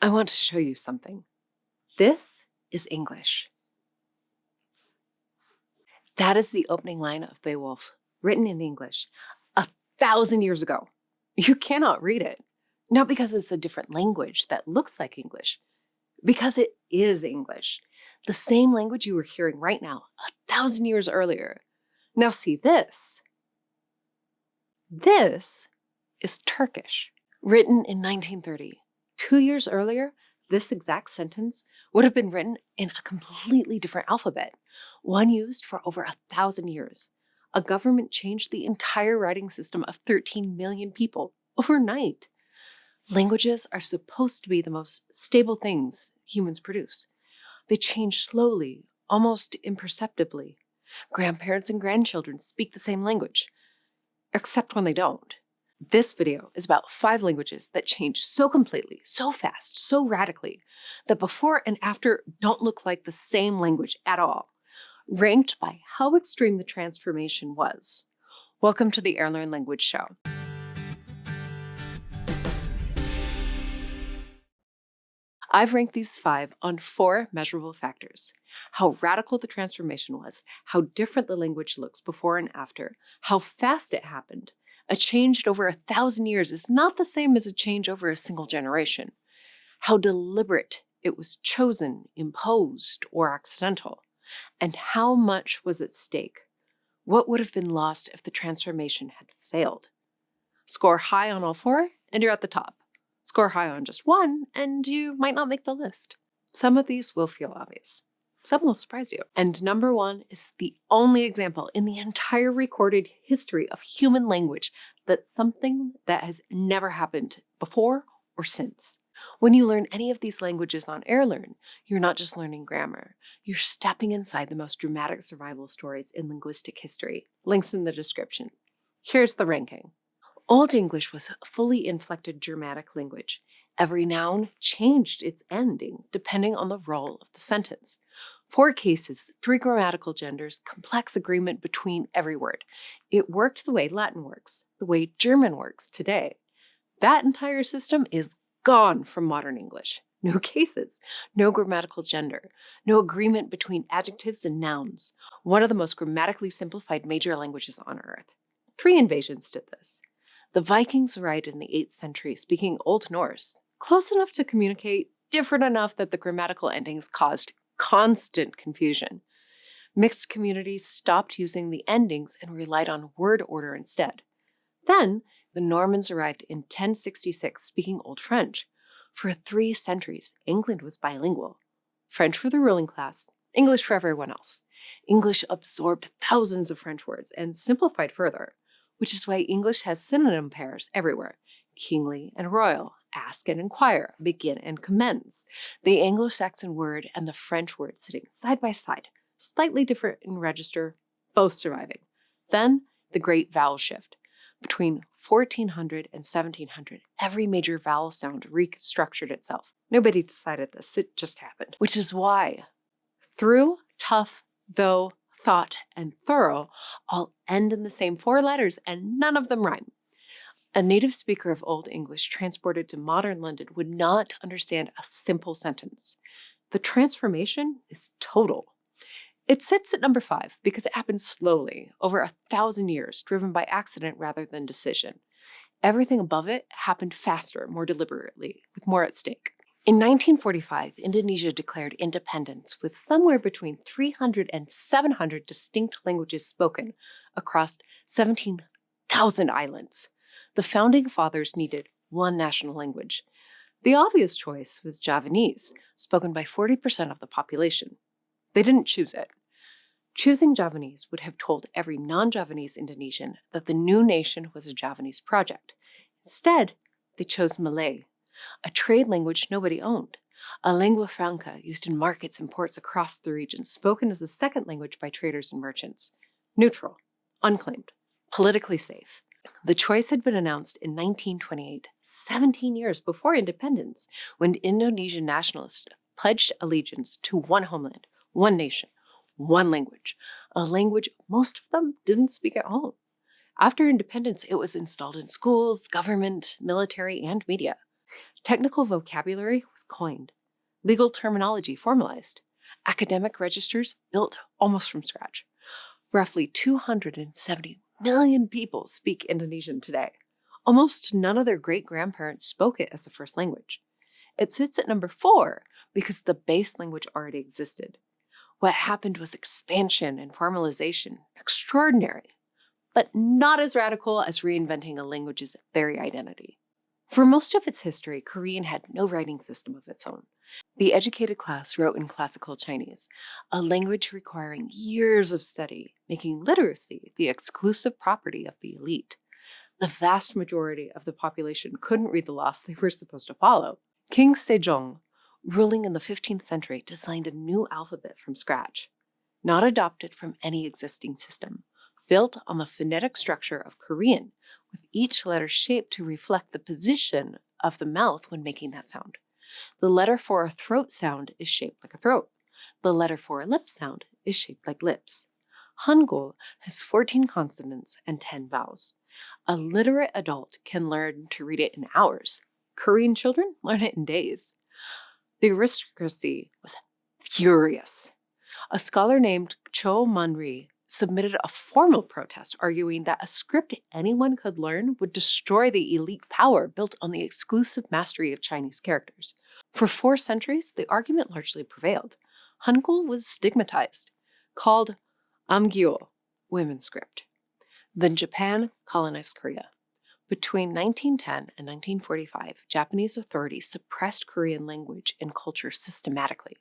I want to show you something. This is English. That is the opening line of Beowulf, written in English 1,000 years ago. You cannot read it, not because it's a different language that looks like English, because it is English, the same language you were hearing right now 1,000 years earlier. Now see this. This is Turkish, written in 1930. 2 years earlier, this exact sentence would have been written in a completely different alphabet, one used for over 1,000 years. A government changed the entire writing system of 13 million people overnight. Languages are supposed to be the most stable things humans produce. They change slowly, almost imperceptibly. Grandparents and grandchildren speak the same language, except when they don't. This video is about 5 languages that change so completely, so fast, so radically, that before and after don't look like the same language at all, ranked by how extreme the transformation was. Welcome to the Airlearn Language Show. I've ranked these 5 on 4 measurable factors: how radical the transformation was, how different the language looks before and after, how fast it happened. A change over 1,000 years is not the same as a change over a single generation. How deliberate it was chosen, imposed, or accidental. And how much was at stake? What would have been lost if the transformation had failed? Score high on all 4, and you're at the top. Score high on just 1, and you might not make the list. Some of these will feel obvious. Some will surprise you. And number 1 is the only example in the entire recorded history of human language that's something that has never happened before or since. When you learn any of these languages on Airlearn, you're not just learning grammar. You're stepping inside the most dramatic survival stories in linguistic history. Links in the description. Here's the ranking. Old English was fully inflected Germanic language. Every noun changed its ending depending on the role of the sentence. 4 cases, 3 grammatical genders, complex agreement between every word. It worked the way Latin works, the way German works today. That entire system is gone from modern English. No cases, no grammatical gender, no agreement between adjectives and nouns. One of the most grammatically simplified major languages on earth. 3 invasions did this. The Vikings arrived in the 8th century speaking Old Norse, close enough to communicate, different enough that the grammatical endings caused constant confusion. Mixed communities stopped using the endings and relied on word order instead. Then, the Normans arrived in 1066 speaking Old French. For 3 centuries, England was bilingual. French for the ruling class, English for everyone else. English absorbed thousands of French words and simplified further, which is why English has synonym pairs everywhere: kingly and royal, ask and inquire, begin and commence. The Anglo-Saxon word and the French word sitting side by side, slightly different in register, both surviving. Then, the great vowel shift. Between 1400 and 1700, every major vowel sound restructured itself. Nobody decided this, it just happened. Which is why through, tough, though, thought, and thorough all end in the same 4 letters, and none of them rhyme. A native speaker of Old English transported to modern London would not understand a simple sentence. The transformation is total. It sits at number 5 because it happened slowly, over 1,000 years, driven by accident rather than decision. Everything above it happened faster, more deliberately, with more at stake. In 1945, Indonesia declared independence with somewhere between 300 and 700 distinct languages spoken across 17,000 islands. The founding fathers needed one national language. The obvious choice was Javanese, spoken by 40% of the population. They didn't choose it. Choosing Javanese would have told every non-Javanese Indonesian that the new nation was a Javanese project. Instead, they chose Malay, a trade language nobody owned, a lingua franca used in markets and ports across the region, spoken as the second language by traders and merchants. Neutral, unclaimed, politically safe. The choice had been announced in 1928, 17 years before independence, when Indonesian nationalists pledged allegiance to one homeland, one nation, one language, a language most of them didn't speak at home. After independence, it was installed in schools, government, military, and media. Technical vocabulary was coined, legal terminology formalized, academic registers built almost from scratch. Roughly 270 million people speak Indonesian today. Almost none of their great-grandparents spoke it as a first language. It sits at number 4 because the base language already existed. What happened was expansion and formalization, extraordinary, but not as radical as reinventing a language's very identity. For most of its history, Korean had no writing system of its own. The educated class wrote in classical Chinese, a language requiring years of study, making literacy the exclusive property of the elite. The vast majority of the population couldn't read the laws they were supposed to follow. King Sejong, ruling in the 15th century, designed a new alphabet from scratch, not adopted from any existing system, built on the phonetic structure of Korean, with each letter shaped to reflect the position of the mouth when making that sound. The letter for a throat sound is shaped like a throat. The letter for a lip sound is shaped like lips. Hangul has 14 consonants and 10 vowels. A literate adult can learn to read it in hours. Korean children learn it in days. The aristocracy was furious. A scholar named Cho Man-ri submitted a formal protest arguing that a script anyone could learn would destroy the elite power built on the exclusive mastery of Chinese characters. For 4 centuries, the argument largely prevailed. Hangul was stigmatized, called amgyo, women's script. Then Japan colonized Korea. Between 1910 and 1945, Japanese authorities suppressed Korean language and culture systematically.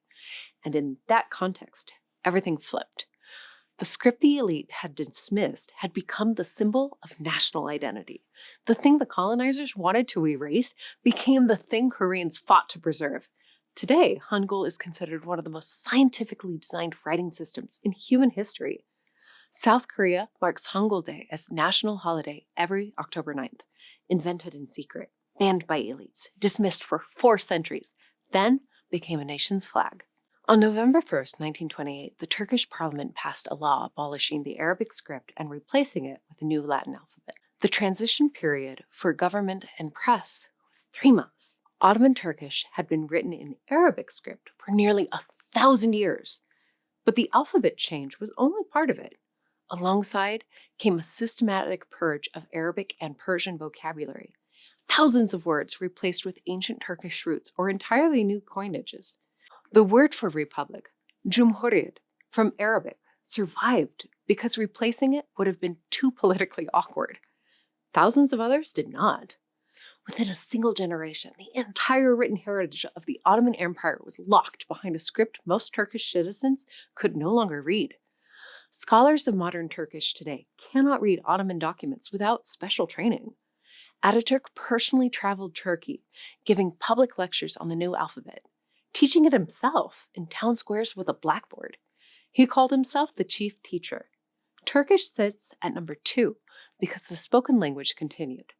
And in that context, everything flipped. The script the elite had dismissed had become the symbol of national identity. The thing the colonizers wanted to erase became the thing Koreans fought to preserve. Today, Hangul is considered one of the most scientifically designed writing systems in human history. South Korea marks Hangul Day as national holiday every October 9th, invented in secret, banned by elites, dismissed for 4 centuries, then became a nation's flag. On November 1st, 1928, the Turkish parliament passed a law abolishing the Arabic script and replacing it with a new Latin alphabet. The transition period for government and press was 3 months. Ottoman Turkish had been written in Arabic script for nearly 1,000 years, but the alphabet change was only part of it. Alongside came a systematic purge of Arabic and Persian vocabulary. Thousands of words replaced with ancient Turkish roots or entirely new coinages. The word for republic, Cumhuriyet, from Arabic, survived because replacing it would have been too politically awkward. Thousands of others did not. Within a single generation, the entire written heritage of the Ottoman Empire was locked behind a script most Turkish citizens could no longer read. Scholars of modern Turkish today cannot read Ottoman documents without special training. Ataturk personally traveled Turkey, giving public lectures on the new alphabet, teaching it himself in town squares with a blackboard. He called himself the chief teacher. Turkish sits at number 2 because the spoken language continued.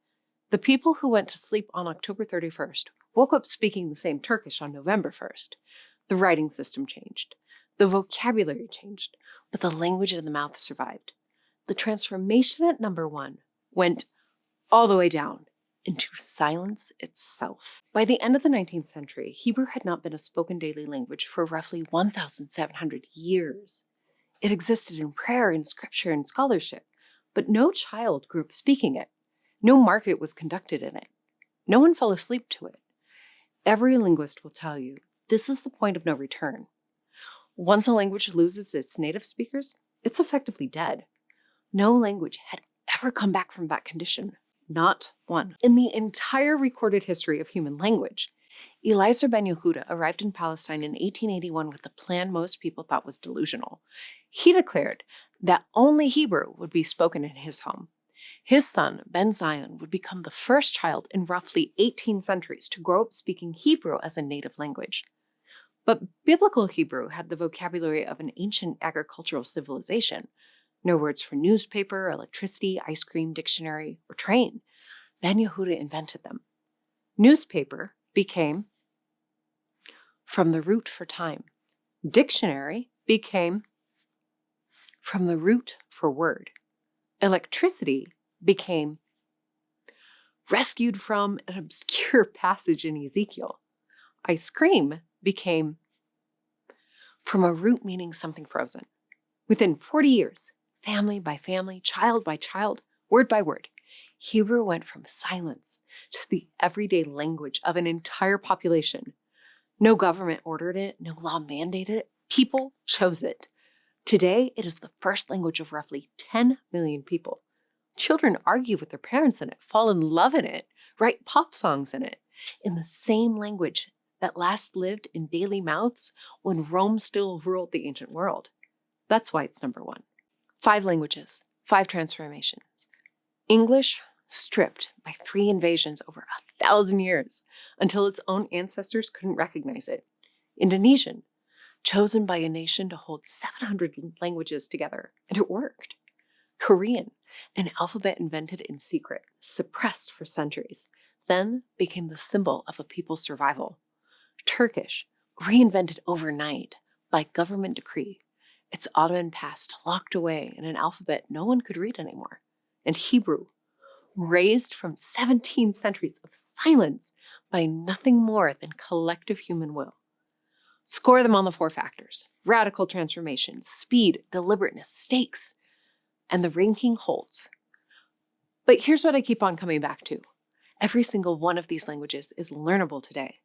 The people who went to sleep on October 31st woke up speaking the same Turkish on November 1st. The writing system changed. The vocabulary changed, but the language in the mouth survived. The transformation at number 1 went all the way down into silence itself. By the end of the 19th century, Hebrew had not been a spoken daily language for roughly 1,700 years. It existed in prayer and scripture and scholarship, but no child grew up speaking it. No market was conducted in it. No one fell asleep to it. Every linguist will tell you this is the point of no return. Once a language loses its native speakers, it's effectively dead. No language had ever come back from that condition. Not one. In the entire recorded history of human language, Eliezer Ben Yehuda arrived in Palestine in 1881 with a plan most people thought was delusional. He declared that only Hebrew would be spoken in his home. His son, Ben Zion, would become the first child in roughly 18 centuries to grow up speaking Hebrew as a native language. But biblical Hebrew had the vocabulary of an ancient agricultural civilization. No words for newspaper, electricity, ice cream, dictionary, or train. Ben Yehuda invented them. Newspaper became from the root for time. Dictionary became from the root for word. Electricity became rescued from an obscure passage in Ezekiel. Ice cream became from a root meaning something frozen. Within 40 years, family by family, child by child, word by word, Hebrew went from silence to the everyday language of an entire population. No government ordered it, no law mandated it, people chose it. Today, it is the first language of roughly 10 million people. Children argue with their parents in it, fall in love in it, write pop songs in it, in the same language that last lived in daily mouths when Rome still ruled the ancient world. That's why it's number one. 5 languages, 5 transformations. English stripped by 3 invasions over 1,000 years until its own ancestors couldn't recognize it. Indonesian, chosen by a nation to hold 700 languages together, and it worked. Korean, an alphabet invented in secret, suppressed for centuries, then became the symbol of a people's survival. Turkish, reinvented overnight by government decree, its Ottoman past locked away in an alphabet no one could read anymore. And Hebrew, raised from 17 centuries of silence by nothing more than collective human will. Score them on the 4 factors: radical transformation, speed, deliberateness, stakes, and the ranking holds. But here's what I keep on coming back to. Every single one of these languages is learnable today,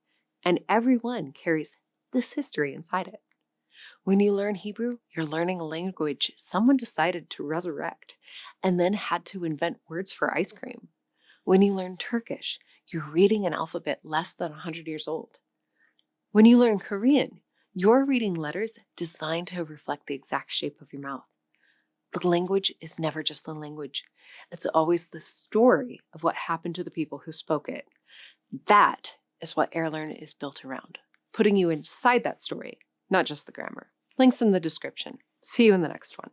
and every one carries this history inside it. When you learn Hebrew, you're learning a language someone decided to resurrect and then had to invent words for ice cream. When you learn Turkish, you're reading an alphabet less than 100 years old. When you learn Korean, you're reading letters designed to reflect the exact shape of your mouth. The language is never just a language. It's always the story of what happened to the people who spoke it. That is what Airlearn is built around, putting you inside that story, not just the grammar. Links in the description. See you in the next one.